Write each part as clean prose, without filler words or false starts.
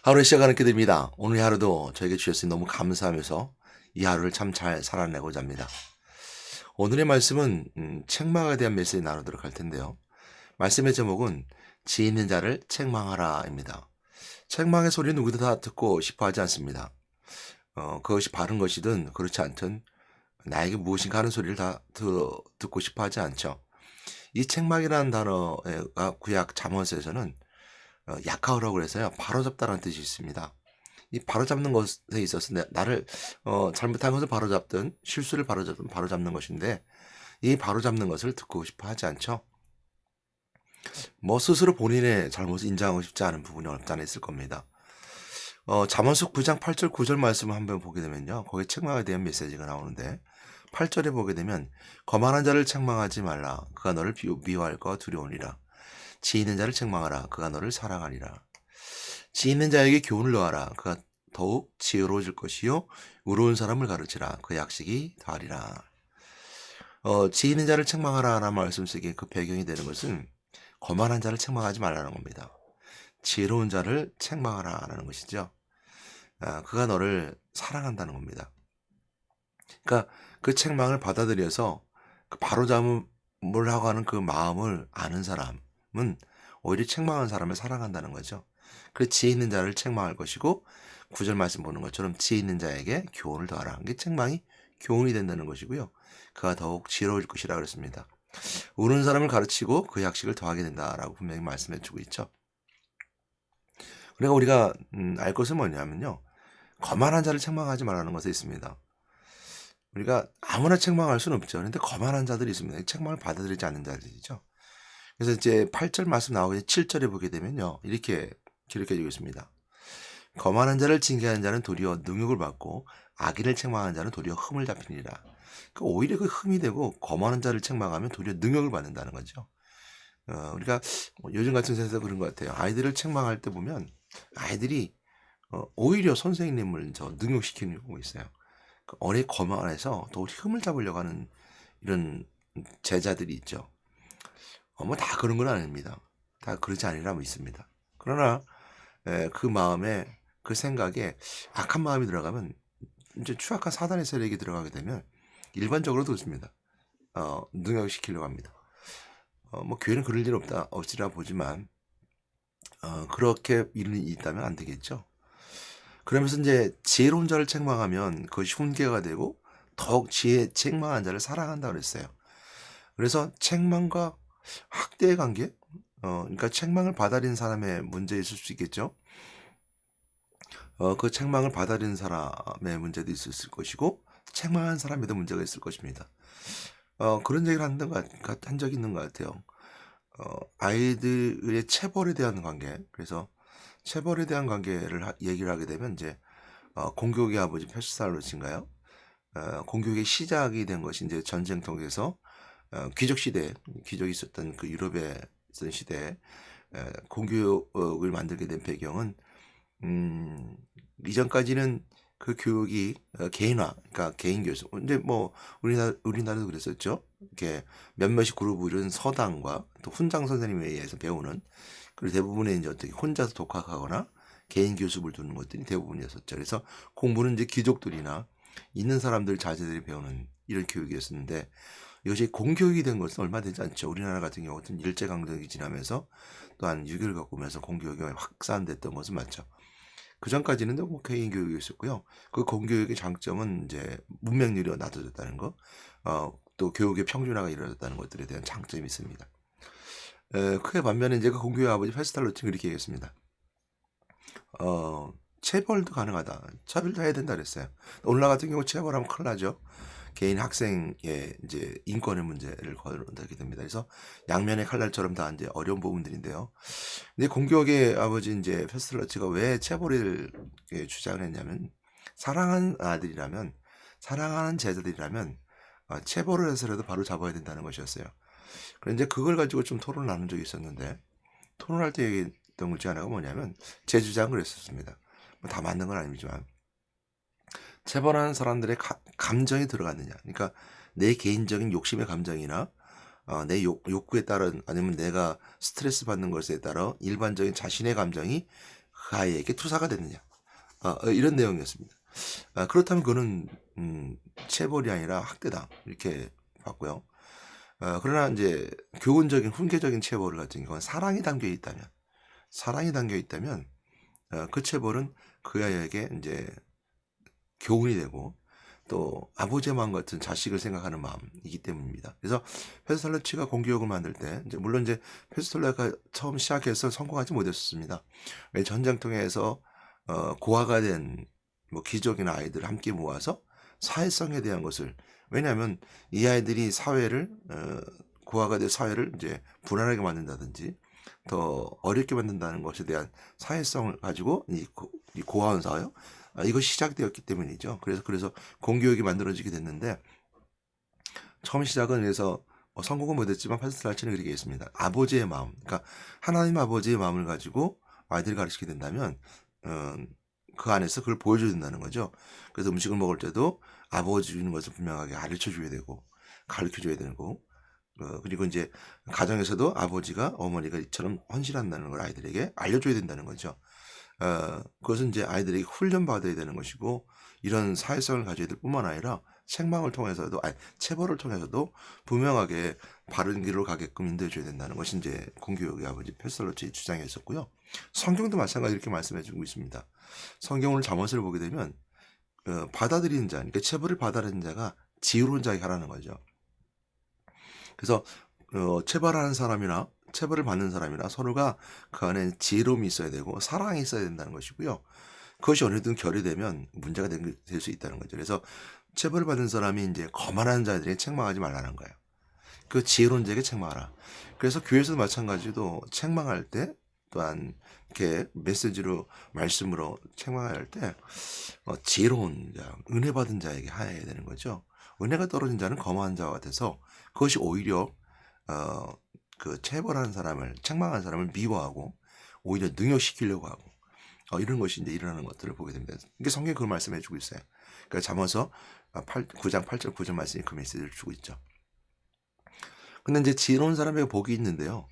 하루를 시작하는 기도입니다. 오늘 하루도 저에게 주셨으니 너무 감사하면서 이 하루를 참 잘 살아내고자 합니다. 오늘의 말씀은 책망에 대한 메시지 나누도록 할 텐데요. 말씀의 제목은 지혜 있는 자를 책망하라입니다. 책망의 소리 누구도 다 듣고 싶어 하지 않습니다. 그것이 바른 것이든 그렇지 않든 나에게 무엇인가 하는 소리를 다 듣고 싶어 하지 않죠. 이 책망이라는 단어가 구약 잠언서에서는 약하라고 해서요. 바로잡다라는 뜻이 있습니다. 이 바로잡는 것에 있어서 나를 잘못한 것을 바로잡든 실수를 바로잡든 바로잡는 것인데 이 바로잡는 것을 듣고 싶어 하지 않죠. 뭐 스스로 본인의 잘못을 인정하고 싶지 않은 부분이 없지 않아 있을 겁니다. 잠언서 9장 8절 9절 말씀을 한번 보게 되면요. 거기에 책망에 대한 메시지가 나오는데 8절에 보게 되면 거만한 자를 책망하지 말라. 그가 너를 미워할 거와 두려우니라. 지혜 있는 자를 책망하라. 그가 너를 사랑하리라. 지혜 있는 자에게 교훈을 넣어라. 그가 더욱 지혜로워질 것이요 의로운 사람을 가르치라. 그 약식이 더하리라. 지혜 있는 자를 책망하라라는 말씀 속에 그 배경이 되는 것은 거만한 자를 책망하지 말라는 겁니다. 지혜로운 자를 책망하라라는 것이죠. 그가 너를 사랑한다는 겁니다. 그러니까 그 책망을 받아들여서 그 바로잡음을 하고 하는 그 마음을 아는 사람은 오히려 책망한 사람을 사랑한다는 거죠. 그 지혜 있는 자를 책망할 것이고 구절 말씀 보는 것처럼 지혜 있는 자에게 교훈을 더하라. 이게 책망이 교훈이 된다는 것이고요. 그가 더욱 지혜로울 것이라 그랬습니다. 우는 사람을 가르치고 그 약식을 더하게 된다라고 분명히 말씀해 주고 있죠. 그러니까 우리가 알 것은 뭐냐면요. 거만한 자를 책망하지 말라는 것에 있습니다. 우리가 아무나 책망할 수는 없죠. 그런데 거만한 자들이 있습니다. 책망을 받아들이지 않는 자들이죠. 그래서 이제 8절 말씀 나오고 7절에 보게 되면요. 이렇게 기록해지고 있습니다. 거만한 자를 징계하는 자는 도리어 능욕을 받고 악인을 책망하는 자는 도리어 흠을 잡히니라. 그러니까 오히려 그 흠이 되고 거만한 자를 책망하면 도리어 능욕을 받는다는 거죠. 우리가 요즘 같은 세상에서 그런 것 같아요. 아이들을 책망할 때 보면 아이들이 오히려 선생님을 능욕시키는 경우가 있어요. 어린 거만해서 도리 흠을 잡으려고 하는 이런 제자들이 있죠. 뭐 다 그런 건 아닙니다. 다 그러지 않으라 믿습니다. 그러나 그 마음에 그 생각에 악한 마음이 들어가면 이제 추악한 사단의 세력이 들어가게 되면 일반적으로 그렇습니다. 능욕시키려고 합니다. 뭐 교회는 그럴 일 없지라 보지만 그렇게 일이 있다면 안 되겠죠. 그러면서 이제 지혜로운 자를 책망하면 그것이 훈계가 되고 더욱 책망한 자를 사랑한다 그랬어요. 그래서 책망과 학대의 관계, 그러니까 책망을 받아들인 사람의 문제 있을 수 있겠죠. 그 책망을 받아들인 사람의 문제도 있을 것이고 책망한 사람에도 문제가 있을 것입니다. 그런 얘기를 한 적이 있는 것 같아요. 아이들의 체벌에 대한 관계, 그래서 체벌에 대한 관계를 얘기를 하게 되면 이제 공교육의 아버지 페스탈로스인가요? 공교육의 시작이 된 것이 이제 전쟁통에서 귀족 시대, 귀족이 있었던 그 유럽에 있던 시대에 공교육을 만들게 된 배경은 이전까지는 그 교육이 개인화, 그러니까 개인 교수. 근데 뭐 우리나라도 그랬었죠. 이렇게 몇몇이 그룹을 이룬 서당과 또 훈장 선생님에 의해서 배우는 그리고 대부분의 이제 어떻게 혼자서 독학하거나 개인 교습을 두는 것들이 대부분이었었죠. 그래서 공부는 이제 귀족들이나 있는 사람들 자제들이 배우는 이런 교육이었었는데 이것이 공교육이 된 것은 얼마 되지 않죠. 우리나라 같은 경우는 일제강점기 지나면서 또한 6.25를 겪으면서 공교육이 확산됐던 것은 맞죠. 그 전까지는 뭐 개인 교육이 있었고요. 그 공교육의 장점은 이제 문맹률이 낮아졌다는 거, 또 교육의 평준화가 이루어졌다는 것들에 대한 장점이 있습니다. 그에 반면에 이제 그 공교육 아버지 페스탈로티는 이렇게 얘기했습니다. 체벌도 가능하다. 차별도 해야 된다 그랬어요. 오늘날 같은 경우 체벌하면 큰일 나죠. 개인 학생의 이제 인권의 문제를 거론하게 됩니다. 그래서 양면의 칼날처럼 다 이제 어려운 부분들인데요. 근데 공교육의 아버지 이제 페스텔러치가 왜 체벌을 주장을 했냐면 사랑하는 아들이라면 사랑하는 제자들이라면 체벌을 해서라도 바로 잡아야 된다는 것이었어요. 그런데 그걸 가지고 좀 토론을 나눈 적이 있었는데 토론할 때 얘기했던 것 중에 하나가 뭐냐면 제 주장을 했었습니다. 뭐다 맞는 건 아니지만 체벌하는 사람들의 감정이 들어갔느냐. 그러니까 내 개인적인 욕심의 감정이나 내 욕구에 따른 아니면 내가 스트레스 받는 것에 따라 일반적인 자신의 감정이 그 아이에게 투사가 됐느냐. 이런 내용이었습니다. 그렇다면 그거는 체벌이 아니라 학대다 이렇게 봤고요. 그러나 이제 교훈적인 훈계적인 체벌 같은 경우는 사랑이 담겨 있다면 그 체벌은 그 아이에게 이제 교훈이 되고 또 아버지의 마음 같은 자식을 생각하는 마음이기 때문입니다. 그래서 페스톨레치가 공교육을 만들 때 물론 이제 페스톨레가 처음 시작해서 성공하지 못했습니다. 왜 전쟁통에서 고아가 된 뭐 기족이나 아이들을 함께 모아서 사회성에 대한 것을, 왜냐하면 이 아이들이 사회를 고아가 된 사회를 이제 불안하게 만든다든지 더 어렵게 만든다는 것에 대한 사회성을 가지고 이 고아원 사회요. 이것이 시작되었기 때문이죠. 그래서 공교육이 만들어지게 됐는데 처음 시작은 그래서 성공은 못했지만 파스텔라치는 그렇게 했습니다. 아버지의 마음, 그러니까 하나님 아버지의 마음을 가지고 아이들을 가르치게 된다면 그 안에서 그걸 보여줘야 된다는 거죠. 그래서 음식을 먹을 때도 아버지 주는 것을 분명하게 가르쳐줘야 되고 가르쳐줘야 되고 그리고 이제 가정에서도 아버지가 어머니가 이처럼 헌신한다는 걸 아이들에게 알려줘야 된다는 거죠. 그것은 이제 아이들에게 훈련받아야 되는 것이고 이런 사회성을 가져야 될 뿐만 아니라 책망을 통해서도 체벌을 통해서도 분명하게 바른 길로 가게끔 인도해줘야 된다는 것이 이제 공교육의 아버지 페스톨레치의 주장이었었고요. 성경도 마찬가지 이렇게 말씀해주고 있습니다. 성경을 잠언을 보게 되면 받아들이는 자, 그러니까 체벌을 받아들이는 자가 지혜로운 자에게 하라는 거죠. 그래서 체벌하는 사람이나 체벌을 받는 사람이나 서로가 그 안에 지혜로움이 있어야 되고 사랑이 있어야 된다는 것이고요. 그것이 어느든 결여되면 문제가 될 수 있다는 거죠. 그래서 체벌을 받는 사람이 이제 거만한 자들에게 책망하지 말라는 거예요. 그 지혜로운 자에게 책망하라. 그래서 교회에서도 마찬가지로 책망할 때 또한 이렇게 메시지로 말씀으로 책망할 때 지혜로운 자, 은혜 받은 자에게 하여야 되는 거죠. 은혜가 떨어진 자는 거만한 자와 같아서 그것이 오히려 그 체벌하는 사람을 책망하는 사람을 미워하고 오히려 능욕시키려고 하고 이런 것이 이제 일어나는 것들을 보게 됩니다. 이게 성경이 그걸 말씀해주고 있어요. 그러니까 잠언서 9장 8절 9절 말씀이 그 메시지를 주고 있죠. 근데 이제 지혜로운 사람에게 복이 있는데요.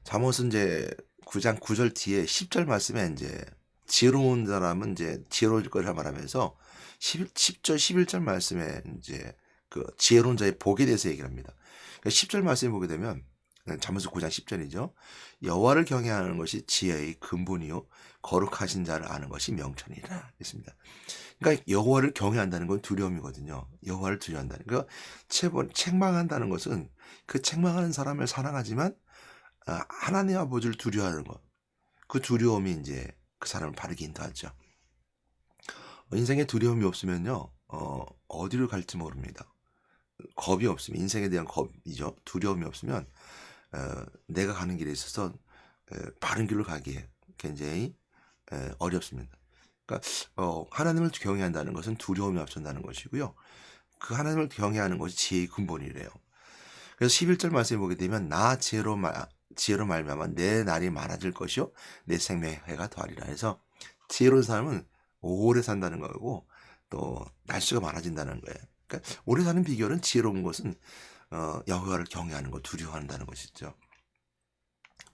잠언은 이제 9장 9절 뒤에 10절 말씀에 이제 지혜로운 사람은 이제 지혜로울 거라 말하면서 10절 11절 말씀에 이제 그 지혜로운 자의 복에 대해서 얘기를 합니다. 그러니까 10절 말씀을 보게 되면 잠언서 9장 10절이죠. 여호와를 경외하는 것이 지혜의 근본이요 거룩하신 자를 아는 것이 명철이라 했습니다. 그러니까 여호와를 경외한다는 건 두려움이거든요. 여호와를 두려워한다는 거. 책망한다는 것은 그 책망하는 사람을 사랑하지만 하나님 아버지를 두려워하는 것. 그 두려움이 이제 그 사람을 바르게 인도하죠. 인생에 두려움이 없으면요. 어디로 갈지 모릅니다. 겁이 없으면 인생에 대한 겁이죠. 두려움이 없으면 내가 가는 길에 있어서 바른 길로 가기에 굉장히 어렵습니다. 그러니까 하나님을 경외한다는 것은 두려움이 앞선다는 것이고요. 그 하나님을 경외하는 것이 지혜의 근본이래요. 그래서 11절 말씀에 보게 되면 나 지혜로 말미암아 내 날이 많아질 것이요 내 생명의 해가 더하리라. 해서 지혜로운 사람은 오래 산다는 거고 또 날수가 많아진다는 거예요. 그러니까 오래 사는 비결은 지혜로운 것은 여호와를 경외하는 것, 두려워한다는 것이죠.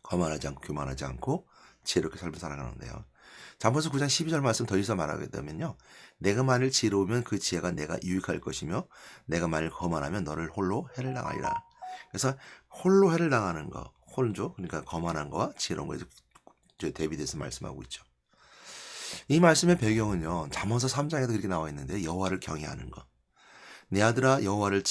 거만하지 않고 교만하지 않고 지혜롭게 삶을 살아가는데요. 잠언서 9장 12절 말씀 더 이상 말하게 되면요. 내가 만일 지혜로우면 그 지혜가 내가 유익할 것이며 내가 만일 거만하면 너를 홀로 해를 당하리라. 그래서 홀로 해를 당하는 거, 홀조, 그러니까 거만한 거와 지혜로운 거에 대비돼서 말씀하고 있죠. 이 말씀의 배경은요. 잠언서 3장에도 그렇게 나와 있는데 여호와를 경외하는 거. 내 아들아 여호와를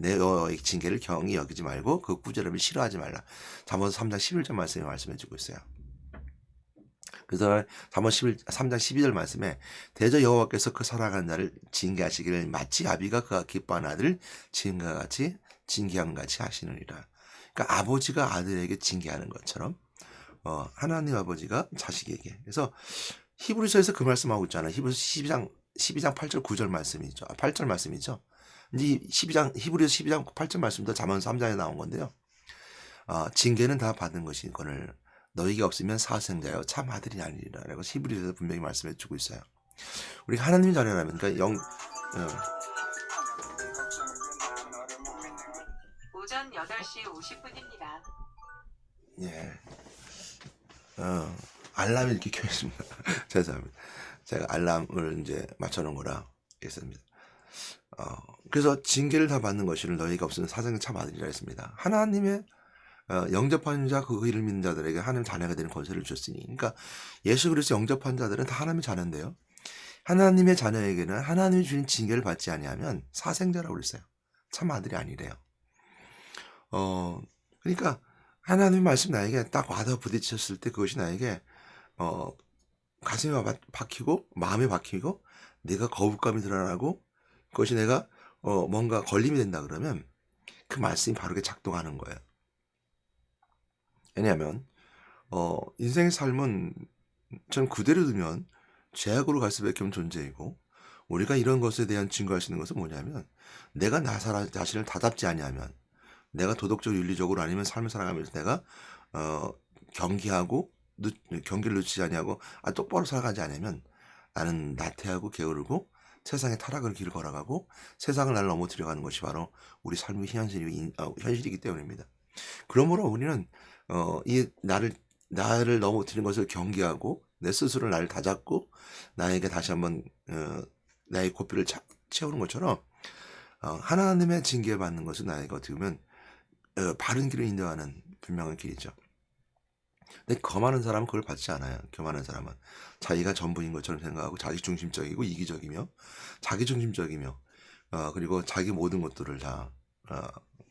내 여호와의 징계를 경히 여기지 말고 그 꾸지람을 싫어하지 말라. 잠언서 3장 11절 말씀에 말씀해주고 있어요. 그래서 잠언 3장 12절 말씀에 대저 여호와께서 그 사랑하는 자를 징계하시기를 마치 아비가 그가 기뻐하는 아들을 징계와 같이 징계함 같이 하시느니라. 그러니까 아버지가 아들에게 징계하는 것처럼 하나님 아버지가 자식에게. 그래서 히브리서에서 그 말씀하고 있잖아요. 히브리서 12장 8절 9절 말씀이죠. 8절 말씀이죠. 이제 히브리서 12장 8절 말씀도 잠언 3장에 나온 건데요. 징계는 다 받은 것이거늘 너희가 없으면 사생자여 참 아들이 아니리라. 라고 히브리서에서 분명히 말씀해 주고 있어요. 우리가 하나님의 자녀라면 그러니까 오전 8시 50분입니다. 예. 알람이 이렇게 켜 있습니다. 죄송합니다. 제가 알람을 이제 맞춰 놓은 거라 했습니다. 그래서 징계를 다 받는 것이를 너희가 없으면 사생의 참 아들이라 했습니다. 하나님의 영접하는 자 그 이를 믿는 자들에게 하나님 자녀가 되는 권세를 주셨으니, 그러니까 예수 그리스도 영접한 자들은 다 하나님의 자녀인데요. 하나님의 자녀에게는 하나님이 주신 징계를 받지 아니하면 사생자라고 그랬어요. 참 아들이 아니래요. 그러니까 하나님의 말씀 나에게 딱 와닿아 부딪혔을 때 그것이 나에게 가슴에 박히고 마음에 박히고 내가 거부감이 드러나고 그것이 내가 뭔가 걸림이 된다 그러면 그 말씀이 바르게 작동하는 거예요. 왜냐하면 인생의 삶은 전 그대로 두면 죄악으로 갈 수밖에 없는 존재이고, 우리가 이런 것에 대한 증거할 수 있는 것은 뭐냐면 내가 나 자신을 다잡지 아니하면, 내가 도덕적 윤리적으로 아니면 삶을 살아가면서 내가 경계하고 경계를 놓치지 아니하고 똑바로 살아가지 않으면 나는 나태하고 게으르고 세상의 타락을 길을 걸어가고 세상을 나를 넘어뜨려 가는 것이 바로 우리 삶의 현실이기 때문입니다. 그러므로 우리는 이 나를 넘어뜨리는 것을 경계하고 내 스스로 나를 다잡고 나에게 다시 한번 나의 고삐를 채우는 것처럼 하나님의 징계 받는 것은 나에게 어떻게 보면 바른 길을 인도하는 분명한 길이죠. 근데 거만한 사람은 그걸 받지 않아요. 교만한 사람은 자기가 전부인 것처럼 생각하고 자기중심적이고 이기적이며 자기중심적이며 그리고 자기 모든 것들을 다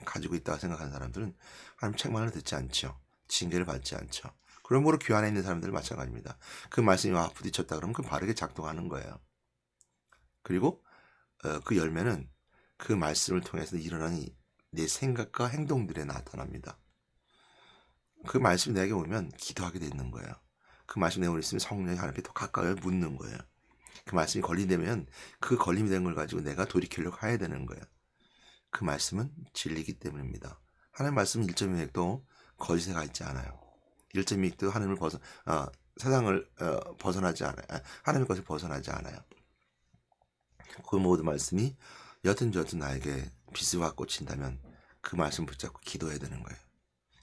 가지고 있다고 생각하는 사람들은 하나님 책망을 듣지 않죠. 징계를 받지 않죠. 그러므로 귀 안에 있는 사람들은 마찬가지입니다. 그 말씀이 와 부딪혔다 그러면 그 바르게 작동하는 거예요. 그리고 그 열매는 그 말씀을 통해서 일어나는 내 생각과 행동들에 나타납니다. 그 말씀이 내게 오면 기도하게 되는 거예요. 그 말씀이 내게 있으면 성령이 하나님께 더 가까이 묻는 거예요. 그 말씀이 걸림되면 그 걸림이 된 걸 가지고 내가 돌이키려고 해야 되는 거예요. 그 말씀은 진리이기 때문입니다. 하나님 말씀 1.2핵도 거짓에 가 있지 않아요. 1.2핵도 하나님을 세상을 벗어나지 않아요. 하나님의 것을 벗어나지 않아요. 그 모든 말씀이 여튼 저튼 나에게 비스와 꽂힌다면 그 말씀 붙잡고 기도해야 되는 거예요.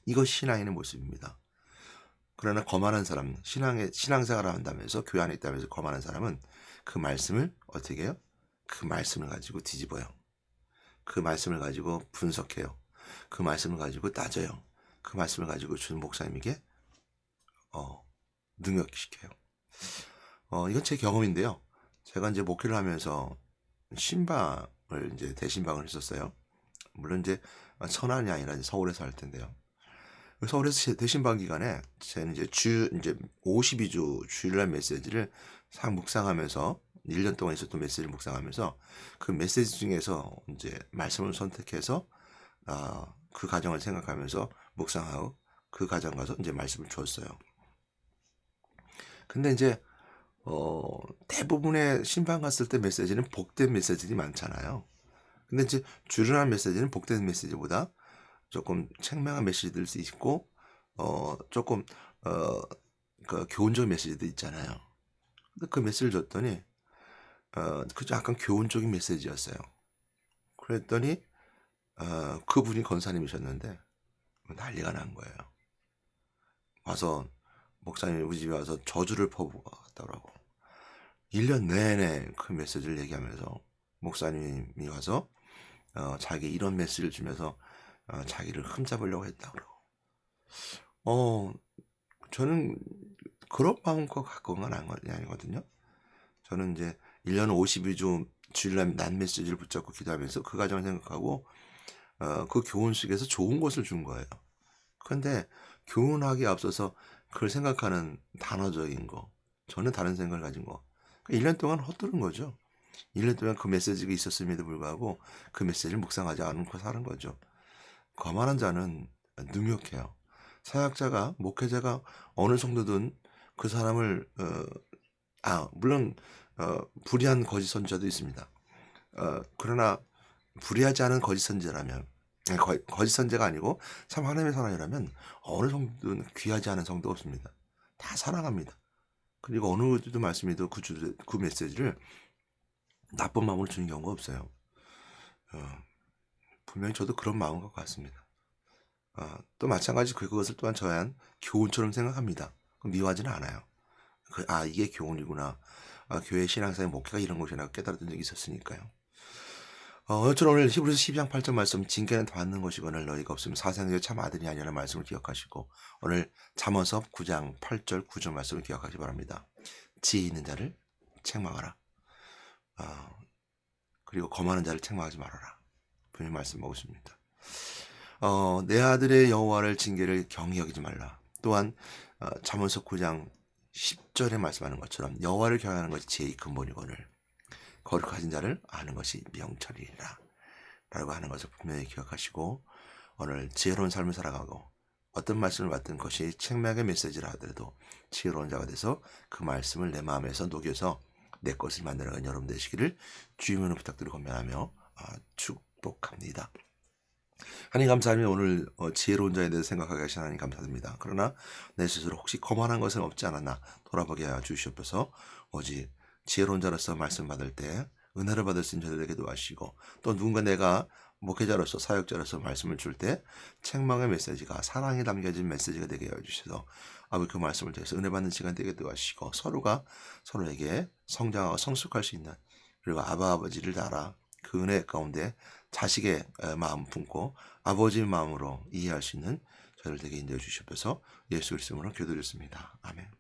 이것이 신앙인의 모습입니다. 그러나 거만한 사람, 신앙생활을 한다면서 교회 안에 있다면서 거만한 사람은 그 말씀을 어떻게 해요? 그 말씀을 가지고 뒤집어요. 그 말씀을 가지고 분석해요. 그 말씀을 가지고 따져요. 그 말씀을 가지고 주는 목사님에게 능력시켜요. 이건 제 경험인데요. 제가 이제 목회를 하면서 신방을 이제 대신방을 했었어요. 물론 이제 천안이 아니라 서울에서 할 텐데요. 서울에서 대신방 기간에 저는 이제 52주 주일날 메시지를 묵상하면서 1년 동안 있었던 메시지를 묵상하면서 그 메시지 중에서 이제 말씀을 선택해서 그 가정을 생각하면서 묵상하고 그 가정 가서 이제 말씀을 주었어요. 근데 이제 대부분의 신방 갔을 때 메시지는 복된 메시지들이 많잖아요. 근데 이제 주일날 메시지는 복된 메시지보다 조금 책망한 메시지들 수 있고 조금 그 교훈적인 메시지도 있잖아요. 근데 그 메시지를 줬더니 그저 약간 교훈적인 메시지였어요. 그랬더니 그분이 권사님이셨는데 난리가 난 거예요. 와서 목사님이 우리 집에 와서 저주를 퍼부었더라고. 1년 내내 그 메시지를 얘기하면서 목사님이 와서 자기 이런 메시지를 주면서 자기를 흠잡으려고 했다 그러고. 저는 그런 마음과 가까운 건 아니거든요. 저는 이제 1년 52주 주일날 낮 메시지를 붙잡고 기도하면서 그 가정을 생각하고 그 교훈 속에서 좋은 것을 준 거예요. 그런데 교훈하기에 앞서서 그걸 생각하는 단어적인 거, 저는 다른 생각을 가진 거, 1년 동안 헛들은 거죠. 1년 동안 그 메시지가 있었음에도 불구하고 그 메시지를 묵상하지 않고 사는 거죠. 거만한 자는 능욕해요. 사역자가, 목회자가 어느 정도든 그 사람을 물론 불의한 거짓 선지자도 있습니다. 그러나 불의하지 않은 거짓 선지자라면, 거짓 선지자가 아니고 참 하나님의 사람이라면 어느 정도는 귀하지 않은 성도가 없습니다. 다 사랑합니다. 그리고 어느 주도 말씀에도 그 메시지를 나쁜 마음으로 주는 경우가 없어요. 분명히 저도 그런 마음인 것 같습니다. 또 마찬가지 그것을 또한 저한 교훈처럼 생각합니다. 미워하지는 않아요. 이게 교훈이구나. 교회 신앙생활 목회가 이런 것이라고 깨달았던 적이 있었으니까요. 저는 오늘 히브리서 12장 8절 말씀 징계는 받는 것이거늘 너희가 없으면 사생되어 참 아들이 아니라는 말씀을 기억하시고 오늘 잠언서 9장 8절 9절 말씀을 기억하시 기 바랍니다. 지혜 있는 자를 책망하라. 그리고 거만한 자를 책망하지 말아라. 분명히 말씀하고 있습니다. 내 아들의 여호와를 징계를 경히 여기지 말라. 또한 잠언서 9장 10절에 말씀하는 것처럼 여호와를 경외하는 것이 지혜의 근본이거늘 거룩하신 자를 아는 것이 명철이라 라고 하는 것을 분명히 기억하시고 오늘 지혜로운 삶을 살아가고 어떤 말씀을 받든 것이 책망의 메시지라 하더라도 지혜로운 자가 돼서 그 말씀을 내 마음에서 녹여서 내 것을 만들어가는 여러분 되시기를 주님으로 부탁드리고 권면하며 축복합니다. 하나님 감사합니다. 오늘 지혜로운 자에 대해서 생각하게 하신 하나님 감사드립니다. 그러나 내 스스로 혹시 거만한 것은 없지 않았나 돌아보게 하여 주시옵소서. 오직 지혜로운 자로서 말씀 받을 때 은혜를 받을 수 있는 자들에게도 하시고 또 누군가 내가 목회자로서 사역자로서 말씀을 줄 때 책망의 메시지가 사랑이 담겨진 메시지가 되게 하여 주셔서 아버지 그 말씀을 통해서 은혜 받는 시간 되게도 하시고 서로가 서로에게 성장하고 성숙할 수 있는 그리고 아버지를 알아 그 은혜 가운데 자식의 마음 품고 아버지의 마음으로 이해할 수 있는 저를 되게 인도해 주시옵소서. 예수 그리스도로 기도드렸습니다. 아멘.